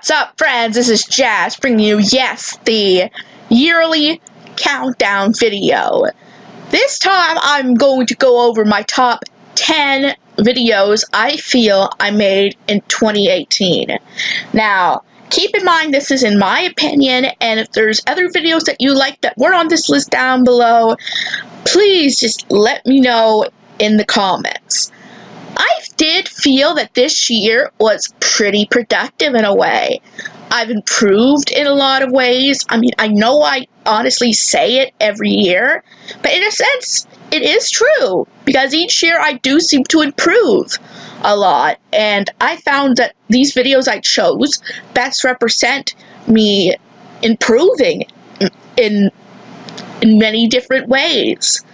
What's up, friends? This is Jazz bringing you, the yearly countdown video. This time I'm going to go over my top 10 videos I feel I made in 2018. Now, keep in mind this is in my opinion, and if there's other videos that you like that weren't on this list down below, please just let me know in the comments. I did feel that this year was pretty productive in a way. I've improved in a lot of ways. I mean, I know I honestly say it every year, but in a sense, it is true, because each year I do seem to improve a lot, and I found that these videos I chose best represent me improving in many different ways.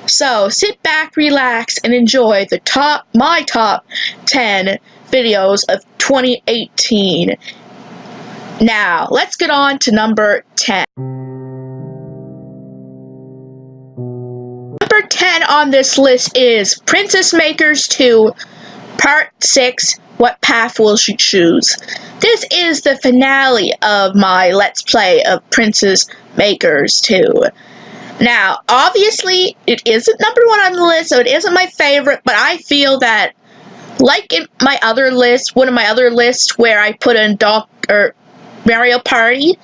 So, sit back, relax, and enjoy my top 10 videos of 2018. Now, let's get on to number 10. Number 10 on this list is Princess Makers 2, Part 6, What Path Will She Choose? This is the finale of my Let's Play of Princess Makers 2. Now, obviously, it isn't number 1 on the list, so it isn't my favorite, but I feel that, like in my other list, one of my other lists where I put in Mario Party,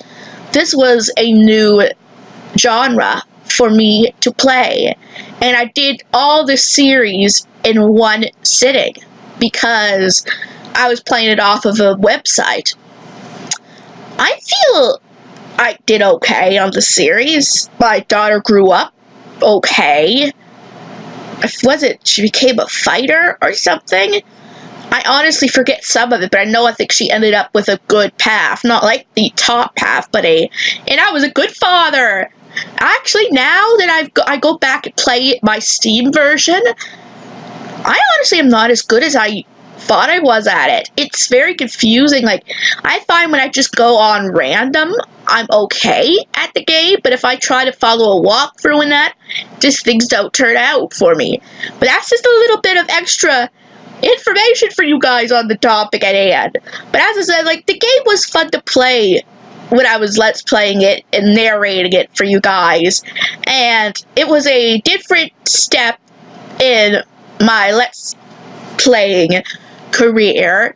this was a new genre for me to play, and I did all the series in one sitting, because I was playing it off of a website. I feel I did okay on the series. My daughter grew up okay. She became a fighter or something? I honestly forget some of it, but I think she ended up with a good path. Not like the top path, but and I was a good father. Actually, now that I go back and play my Steam version, I honestly am not as good as I thought I was at it. It's very confusing. Like, I find when I just go on random, I'm okay at the game, but if I try to follow a walkthrough in that, just things don't turn out for me. But that's just a little bit of extra information for you guys on the topic at hand. But as I said, like, the game was fun to play when I was Let's Playing it and narrating it for you guys, and it was a different step in my Let's Playing career,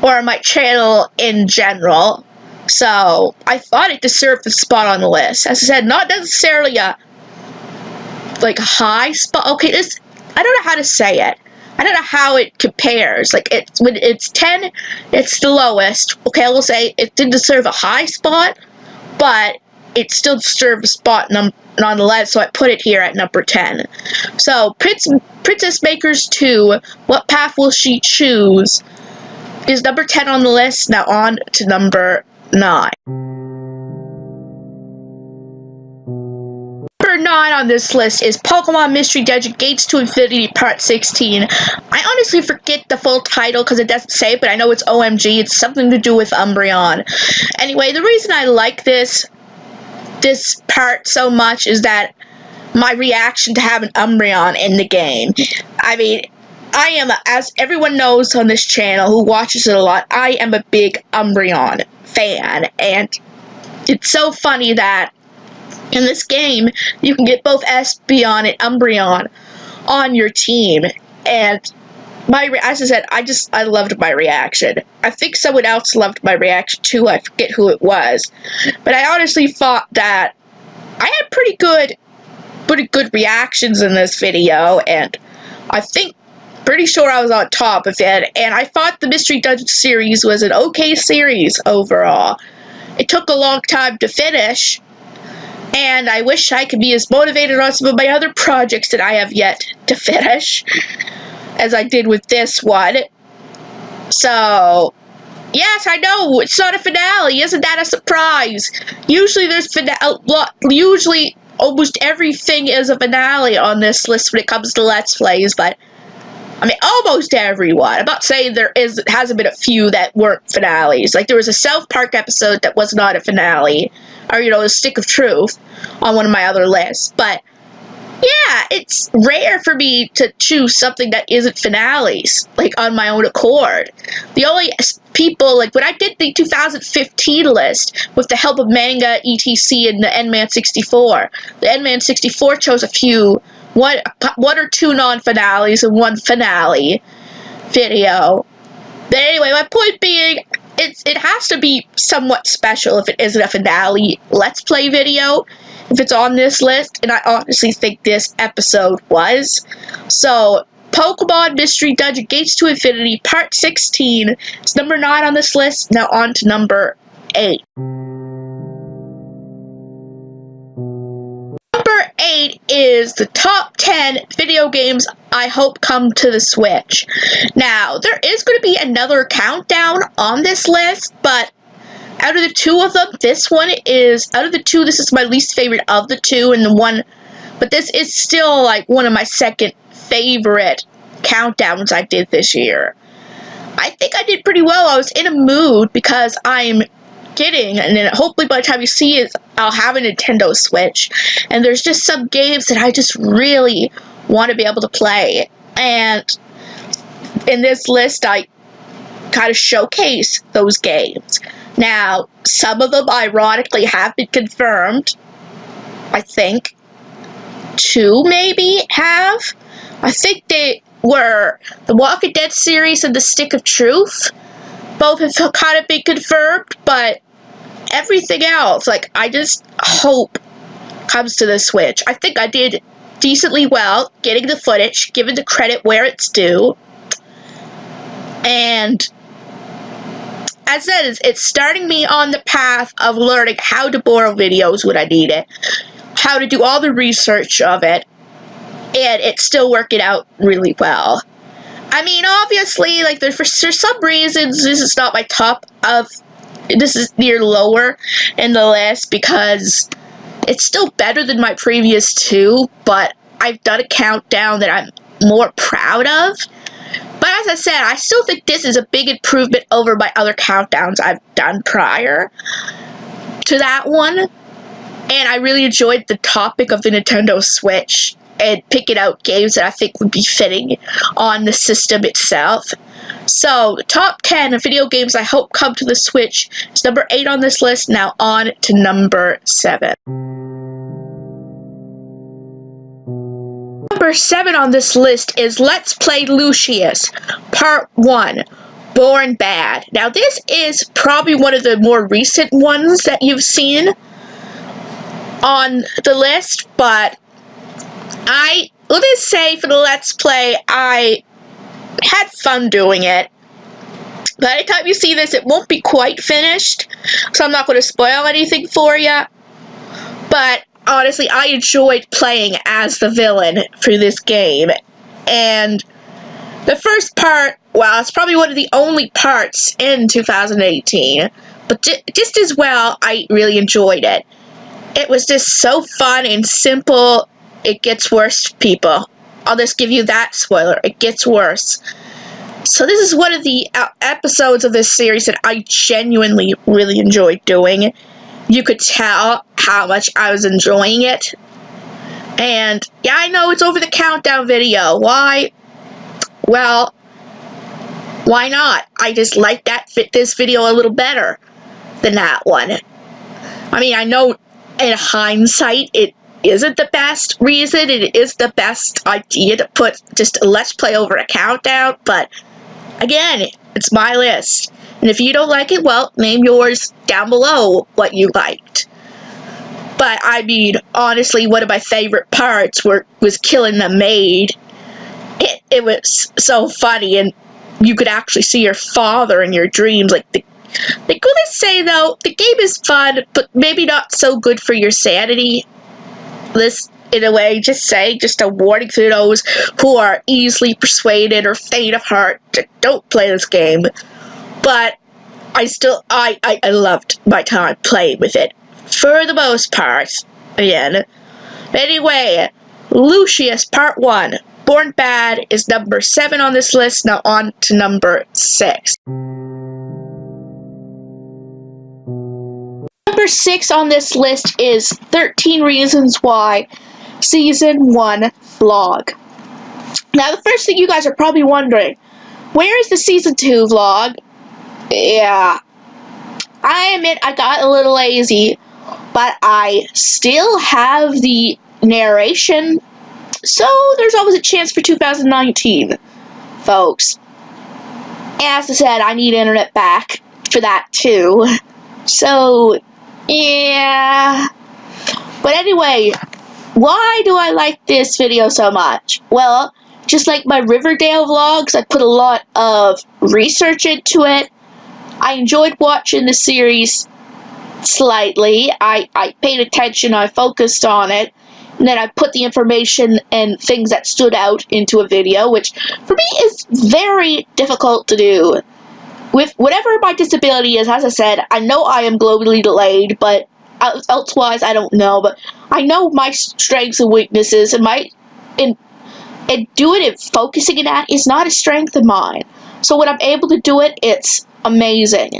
or my channel in general, so I thought it deserved the spot on the list. As I said, not necessarily a high spot. Okay, I don't know how to say it. I don't know how it compares. Like, when it's 10, it's the lowest. Okay, I will say it didn't deserve a high spot, but it still deserved a spot nonetheless, so I put it here at number 10. So, Princess Makers 2, What Path Will She Choose? Is number 10 on the list. Now on to number 9. Number 9 on this list is Pokemon Mystery Dungeon Gates to Infinity Part 16. I honestly forget the full title because it doesn't say, but I know it's OMG. It's something to do with Umbreon. Anyway, the reason I like this part so much is that my reaction to having Umbreon in the game. I mean, I am, as everyone knows on this channel who watches it a lot, I am a big Umbreon fan, and it's so funny that in this game you can get both Espeon and Umbreon on your team, and as I said, I loved my reaction. I think someone else loved my reaction too. I forget who it was. But I honestly thought that I had pretty good reactions in this video, and I think pretty sure I was on top of it, and I thought the Mystery Dungeon series was an okay series overall. It took a long time to finish, and I wish I could be as motivated on some of my other projects that I have yet to finish as I did with this one. So, yes, I know, it's not a finale. Isn't that a surprise? Usually usually almost everything is a finale on this list when it comes to Let's Plays, but I mean, almost everyone. I'm not saying hasn't been a few that weren't finales. Like, there was a South Park episode that was not a finale, or, a Stick of Truth on one of my other lists, but Yeah, it's rare for me to choose something that isn't finales, like on my own accord. The only people, like when I did the 2015 list with the help of Manga, ETC, and the N-Man 64, the N-Man 64 chose a few, one or two non-finales and one finale video. But anyway, my point being, it has to be somewhat special if it isn't a finale Let's Play video, if it's on this list, and I honestly think this episode was. So, Pokemon Mystery Dungeon Gates to Infinity, Part 16. It's number 9 on this list, now on to number 8. Number 8 is the top 10 video games I hope come to the Switch. Now, there is going to be another countdown on this list, but out of the two of them, this is my least favorite of the two, and but this is still like one of my second favorite countdowns I did this year. I think I did pretty well. I was in a mood because I'm getting, and then hopefully by the time you see it, I'll have a Nintendo Switch, and there's just some games that I just really want to be able to play, and in this list, I kind of showcase those games. Now, some of them, ironically, have been confirmed. I think 2 maybe have. I think they were the Walking Dead series and the Stick of Truth. Both have kind of been confirmed, but everything else, like, I just hope comes to the Switch. I think I did decently well getting the footage, giving the credit where it's due. And as I said, it's starting me on the path of learning how to borrow videos when I need it, how to do all the research of it, and it's still working out really well. I mean, obviously, like, for some reasons, this is not my top of, this is near lower in the list, because it's still better than my previous 2, but I've done a countdown that I'm more proud of. But as I said, I still think this is a big improvement over my other countdowns I've done prior to that one. And I really enjoyed the topic of the Nintendo Switch and picking out games that I think would be fitting on the system itself. So, the top 10 video games I hope come to the Switch is number 8 on this list, now on to number 7. Number 7 on this list is Let's Play Lucius, Part 1, Born Bad. Now, this is probably one of the more recent ones that you've seen on the list, but let me say for the Let's Play, I had fun doing it. By the time you see this, it won't be quite finished, so I'm not going to spoil anything for you, but honestly, I enjoyed playing as the villain for this game, and the first part, well, it's probably one of the only parts in 2018, but just as well, I really enjoyed it. It was just so fun and simple. It gets worse, people. I'll just give you that spoiler. It gets worse. So this is one of the episodes of this series that I genuinely really enjoyed doing. You could tell how much I was enjoying it. And, yeah, I know it's over the countdown video. Why? Well, why not? I just like this video a little better than that one. I mean, I know in hindsight it isn't the best reason, it is the best idea to put just a Let's Play over a countdown, but again, it's my list. And if you don't like it, well, name yours down below what you liked. But, I mean, honestly, one of my favorite parts was killing the maid. It was so funny, and you could actually see your father in your dreams. Like, they could say, though, the game is fun, but maybe not so good for your sanity. This, in a way, just a warning for those who are easily persuaded or faint of heart. Don't play this game. But I loved my time playing with it, for the most part, again. Anyway, Lucius Part 1, Born Bad, is number 7 on this list, now on to number 6. Number 6 on this list is 13 Reasons Why Season 1 vlog. Now, the first thing you guys are probably wondering, where is the Season 2 vlog? Yeah, I admit I got a little lazy, but I still have the narration, so there's always a chance for 2019, folks. As I said, I need internet back for that too. So, yeah. But anyway, why do I like this video so much? Well, just like my Riverdale vlogs, I put a lot of research into it. I enjoyed watching the series slightly. I paid attention, I focused on it, and then I put the information and things that stood out into a video, which for me is very difficult to do. With whatever my disability is, as I said, I know I am globally delayed, but elsewise I don't know, but I know my strengths and weaknesses, and doing it, focusing in that is not a strength of mine. So when I'm able to do it, it's amazing.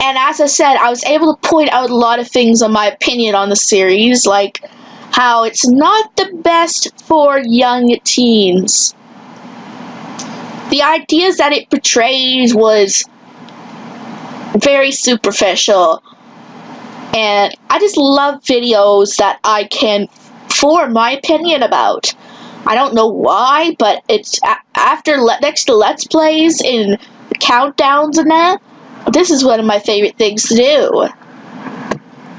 And as I said, I was able to point out a lot of things on my opinion on the series, like how it's not the best for young teens. The ideas that it portrays was very superficial, and I just love videos that I can form my opinion about. I don't know why, but it's next to Let's Plays and countdowns and that, this is one of my favorite things to do.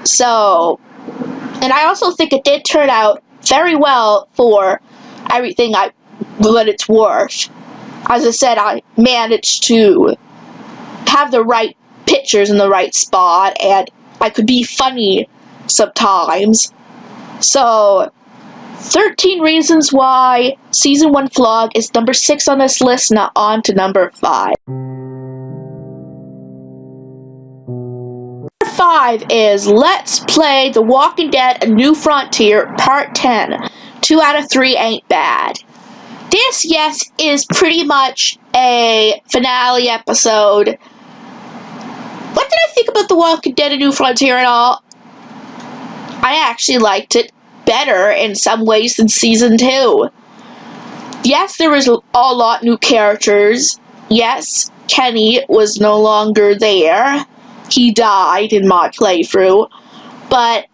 So, and I also think it did turn out very well for everything what it's worth. As I said, I managed to have the right pictures in the right spot, and I could be funny sometimes. So, 13 reasons why Season 1 vlog is number 6 on this list, now on to number 5. Number 5 is Let's Play The Walking Dead: A New Frontier, Part 10. 2 out of 3 ain't bad. This, yes, is pretty much a finale episode. What did I think about The Walking Dead: A New Frontier and all? I actually liked it better in some ways than Season 2. Yes, there was a lot new characters. Yes, Kenny was no longer there. He died in my playthrough. But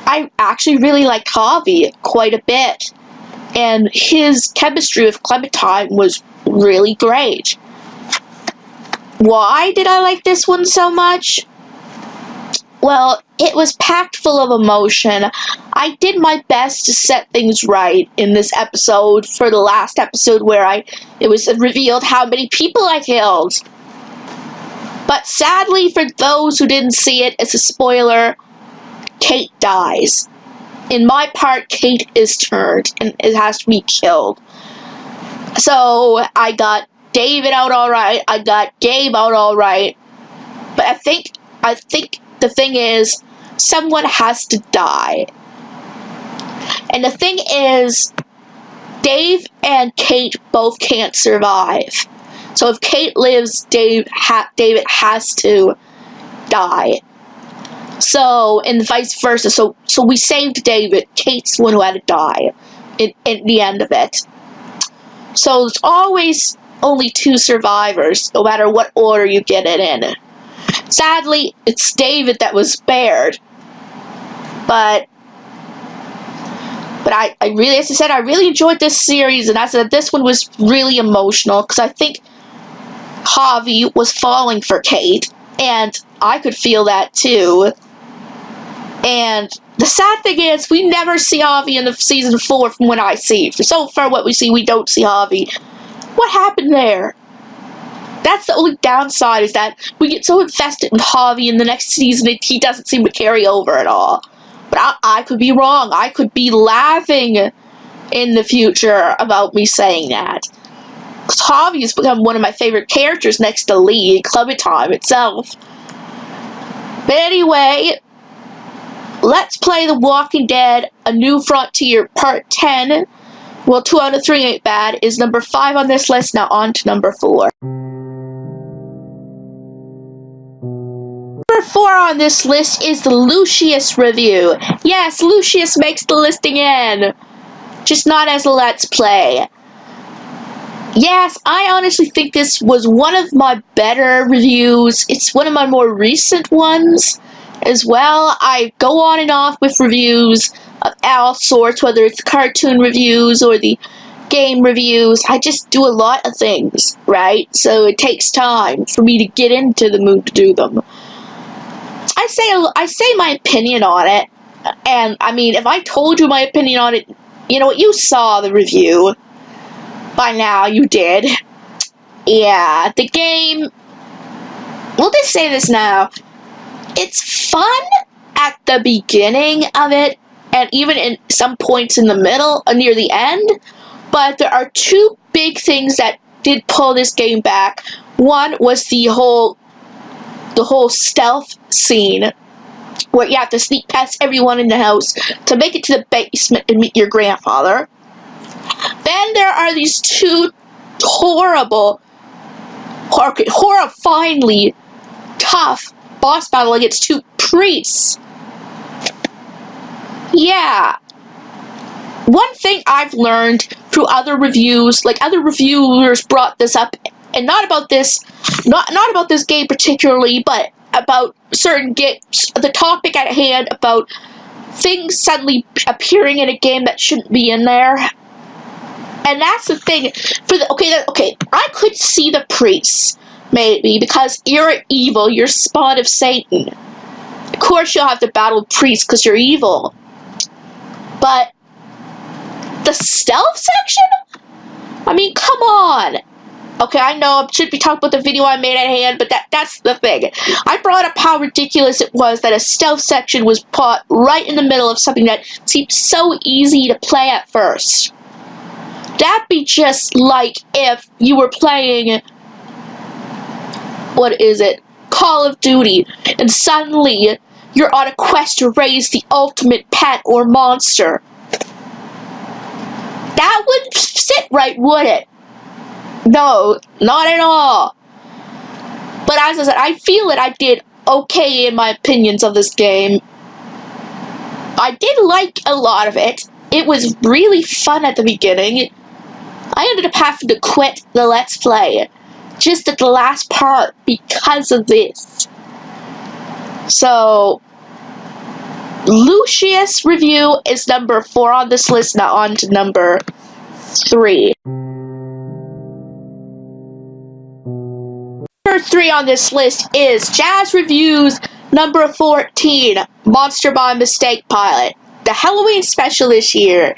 I actually really liked Javi quite a bit. And his chemistry with Clementine was really great. Why did I like this one so much? Well, it was packed full of emotion. I did my best to set things right in this episode for the last episode where it was revealed how many people I killed. But sadly, for those who didn't see it, it's a spoiler, Kate dies. In my part, Kate is turned, and it has to be killed. So, I got David out alright, I got Gabe out alright, but I think the thing is, someone has to die. And the thing is, Dave and Kate both can't survive. So if Kate lives, David has to die. So, and vice versa. So we saved David. Kate's the one who had to die in the end of it. So it's always only 2 survivors, no matter what order you get it in. Sadly, it's David that was spared. But I really, as I said, I really enjoyed this series, and I said this one was really emotional, because I think Javi was falling for Kate, and I could feel that too. And the sad thing is, we never see Javi in the Season 4 from what I see. So far what we see, we don't see Javi. What happened there? That's the only downside, is that we get so invested with Javi in the next season that he doesn't seem to carry over at all. But I could be wrong. I could be laughing in the future about me saying that. Because Javi has become one of my favorite characters next to Lee and Clementine itself. But anyway, Let's Play The Walking Dead: A New Frontier Part 10. Well, 2 out of 3 ain't bad. Is number 5 on this list. Now on to number 4. Number 4 on this list is the Lucius review. Yes, Lucius makes the list again, just not as a Let's Play. Yes, I honestly think this was one of my better reviews. It's one of my more recent ones as well. I go on and off with reviews of all sorts, whether it's cartoon reviews or the game reviews. I just do a lot of things, right? So it takes time for me to get into the mood to do them. I say my opinion on it, and I mean, if I told you my opinion on it, you know what, you saw the review. By now, you did. Yeah, the game, we'll just say this now, it's fun at the beginning of it, and even in some points in the middle, near the end, but there are two big things that did pull this game back. One was the whole stealth scene, where you have to sneak past everyone in the house to make it to the basement and meet your grandfather. Then there are these two horrifyingly tough boss battle against two priests. Yeah. One thing I've learned through other reviews, like other reviewers brought this up, and not about this game particularly, but about certain games, the topic at hand about things suddenly appearing in a game that shouldn't be in there. And that's the thing. Okay, I could see the priests, maybe, because you're evil, you're spawn of Satan. Of course you'll have to battle priests because you're evil. But the stealth section? I mean, come on. Okay, I know I should be talking about the video I made at hand, but that's the thing. I brought up how ridiculous it was that a stealth section was put right in the middle of something that seemed so easy to play at first. That'd be just like if you were playing, Call of Duty, and suddenly you're on a quest to raise the ultimate pet or monster. That wouldn't sit right, would it? No, not at all. But as I said, I feel that I did okay in my opinions of this game. I did like a lot of it. It was really fun at the beginning. I ended up having to quit the Let's Play just at the last part because of this. So, Lucius review is number 4 on this list, now on to number 3. Number 3 on this list is Jazz Review's number 14, Monster by Mistake Pilot, the Halloween special this year.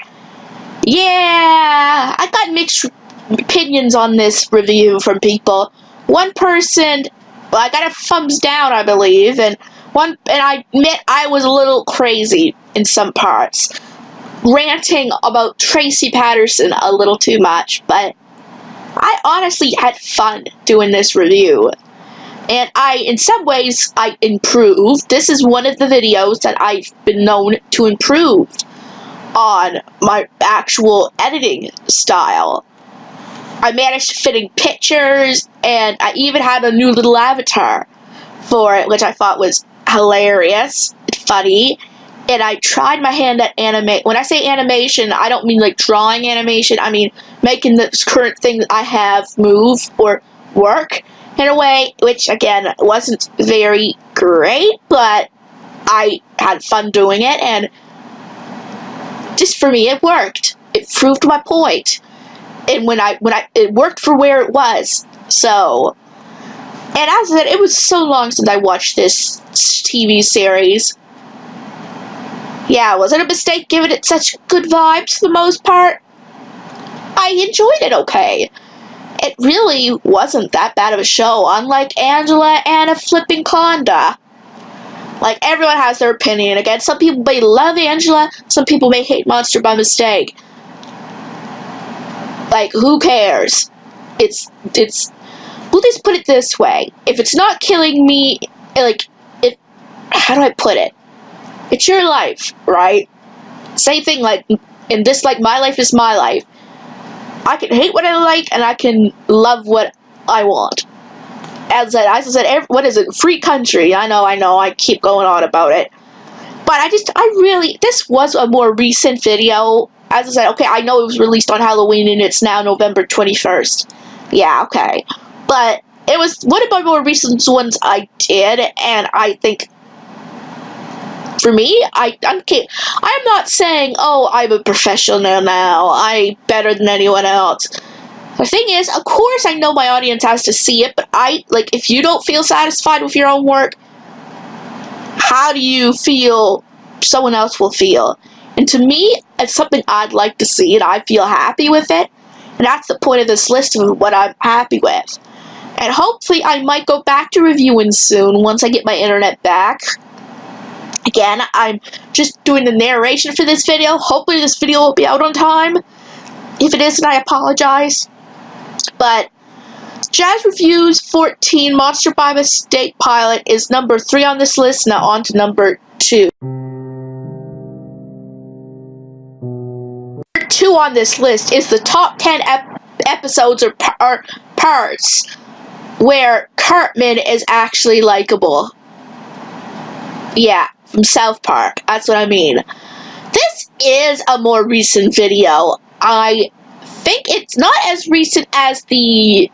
Yeah, I got mixed opinions on this review from people. One person, I got a thumbs down, I believe, and I admit I was a little crazy in some parts, ranting about Tracy Patterson a little too much, but I honestly had fun doing this review. And in some ways, I improved. This is one of the videos that I've been known to improve on my actual editing style. I managed to fit in pictures, and I even had a new little avatar for it, which I thought was hilarious, funny, and I tried my hand at animate. When I say animation, I don't mean like drawing animation, I mean making this current thing that I have move or work in a way, which again, wasn't very great, but I had fun doing it, and just for me, it worked. It proved my point. And it worked for where it was. So, and as I said, it was so long since I watched this TV series. Yeah, was it a mistake giving it such good vibes for the most part? I enjoyed it okay. It really wasn't that bad of a show, unlike Angela and a Flipping Conda. Like, everyone has their opinion. Again, some people may love Angela, some people may hate Monster by mistake. Like, who cares? We'll just put it this way. If it's not killing me, how do I put it? It's your life, right? Same thing, like, in this, like, my life is my life. I can hate what I like, and I can love what I want. as I said, what is it? Free country. I know. I keep going on about it. But this was a more recent video. As I said, okay, I know it was released on Halloween and it's now November 21st. Yeah, okay. But it was one of my more recent ones I did, and I think, for me, I'm not saying, oh, I'm a professional now, I'm better than anyone else. The thing is, of course I know my audience has to see it, but if you don't feel satisfied with your own work, how do you feel someone else will feel? And to me, it's something I'd like to see, and I feel happy with it. And that's the point of this list of what I'm happy with. And hopefully I might go back to reviewing soon once I get my internet back. Again, I'm just doing the narration for this video. Hopefully this video will be out on time. If it isn't, I apologize. But Jazz Reviews 14 Monster by Mistake Pilot is number 3 on this list. Now on to number 2. Number 2 on this list is the top 10 episodes or parts where Cartman is actually likable. Yeah, from South Park. That's what I mean. This is a more recent video. I think it's not as recent as the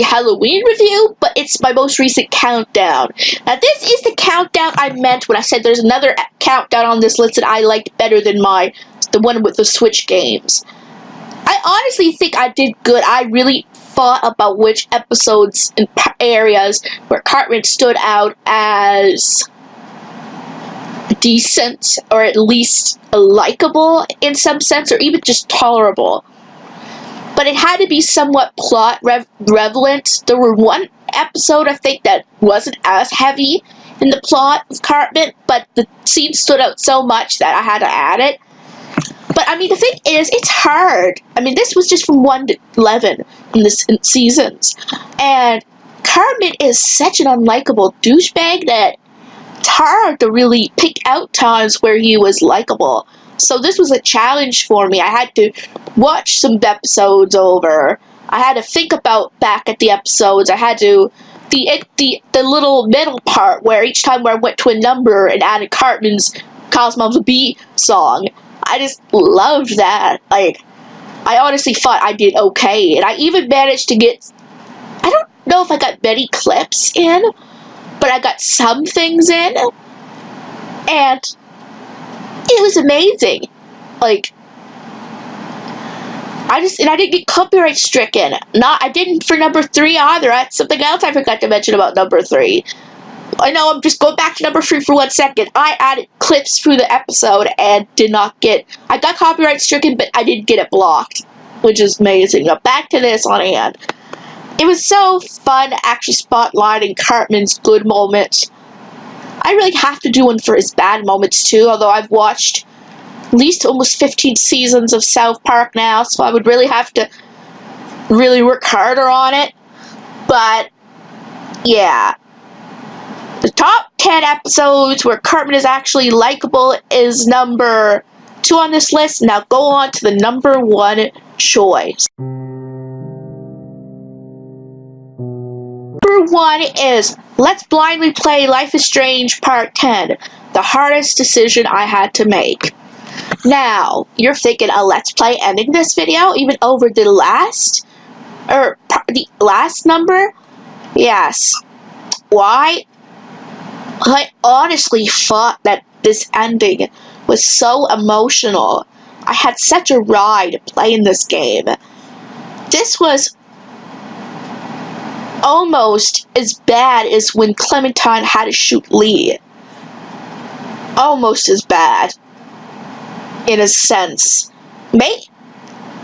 Halloween review, but it's my most recent countdown. Now, this is the countdown I meant when I said there's another countdown on this list that I liked better than the one with the Switch games. I honestly think I did good. I really thought about which episodes and areas where Cartman stood out as decent, or at least likable in some sense, or even just tolerable. But it had to be somewhat plot relevant. There were one episode, I think, that wasn't as heavy in the plot of Cartman, but the scene stood out so much that I had to add it. But, I mean, the thing is, it's hard. I mean, this was just from 1 to 11 in seasons. And Cartman is such an unlikable douchebag that it's hard to really pick out times where he was likable. So this was a challenge for me. I had to watch some episodes over. I had to think about back at the episodes. I had to... The little middle part where each time where I went to a number and added Cartman's Cosmos B song, I just loved that. I honestly thought I did okay. And I even managed to get... I don't know if I got many clips in, but I got some things in. And it was amazing. I didn't get copyright stricken. I didn't for number 3 either. That's something else I forgot to mention about number 3. I know, I'm just going back to number 3 for 1 second. I added clips through the episode and did not get... I got copyright stricken, but I didn't get it blocked, which is amazing. Now, back to this on hand. It was so fun actually spotlighting Cartman's good moments. I really have to do one for his bad moments, too, although I've watched at least almost 15 seasons of South Park now, so I would really have to really work harder on it. But, yeah. The top 10 episodes where Cartman is actually likable is number 2 on this list. Now go on to the number 1 choice. Number 1 is Let's Blindly Play Life is Strange Part 10. The hardest decision I had to make. Now, you're thinking a Let's Play ending this video, even over the last number? Yes. Why? I honestly thought that this ending was so emotional. I had such a ride playing this game. This was almost as bad as when Clementine had to shoot Lee. Almost as bad. In a sense.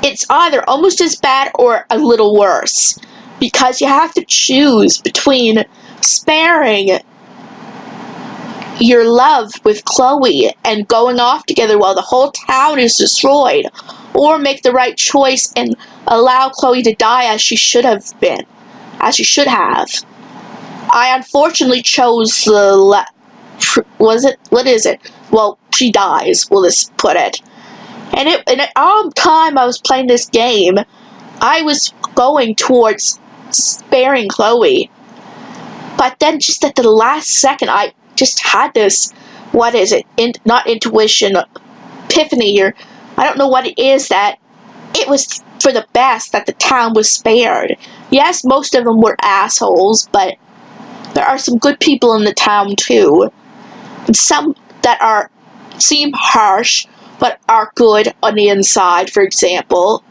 It's either almost as bad or a little worse. Because you have to choose between sparing your love with Chloe and going off together while the whole town is destroyed, or make the right choice and allow Chloe to die as she should have been. As she should have. I unfortunately chose the what is it? Well, she dies, we'll just put it. And all the time I was playing this game, I was going towards sparing Chloe. But then just at the last second, I just had this, what is it, not intuition, epiphany, or I don't know what it is, that it was for the best that the town was spared. Yes, most of them were assholes, but there are some good people in the town too. And some that seem harsh, but are good on the inside, for example.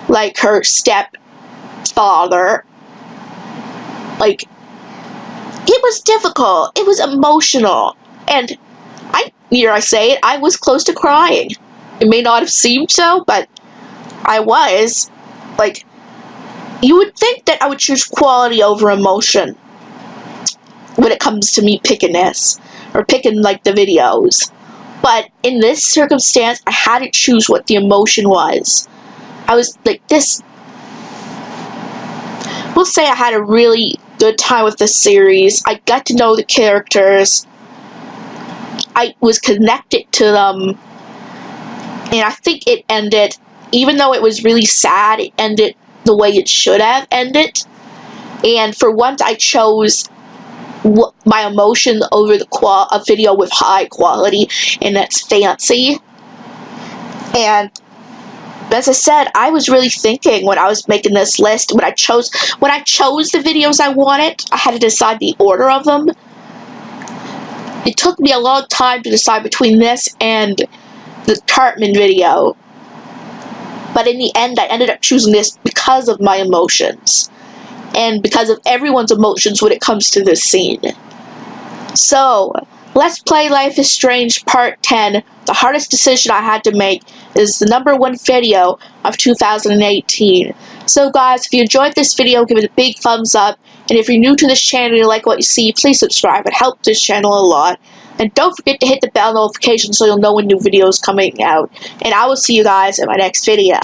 Like her stepfather. Like, it was difficult. It was emotional. And I say it, I was close to crying. It may not have seemed so, but I was. Like, you would think that I would choose quality over emotion when it comes to me picking this, or picking, like, the videos. But in this circumstance, I had to choose what the emotion was. I was like, this. We'll say I had a really good time with this series. I got to know the characters. I was connected to them. And I think it ended, even though it was really sad, it ended the way it should have ended. And for once, I chose my emotion over a video with high quality, and that's fancy. And as I said, I was really thinking when I was making this list, when I chose the videos I wanted, I had to decide the order of them. It took me a long time to decide between this and the Cartman video. But in the end, I ended up choosing this because of my emotions. And because of everyone's emotions when it comes to this scene. So, Let's Play Life is Strange Part 10. The hardest decision I had to make is the #1 video of 2018. So guys, if you enjoyed this video, give it a big thumbs up. And if you're new to this channel and you like what you see, please subscribe. It helps this channel a lot. And don't forget to hit the bell notification so you'll know when new videos coming out. And I will see you guys in my next video.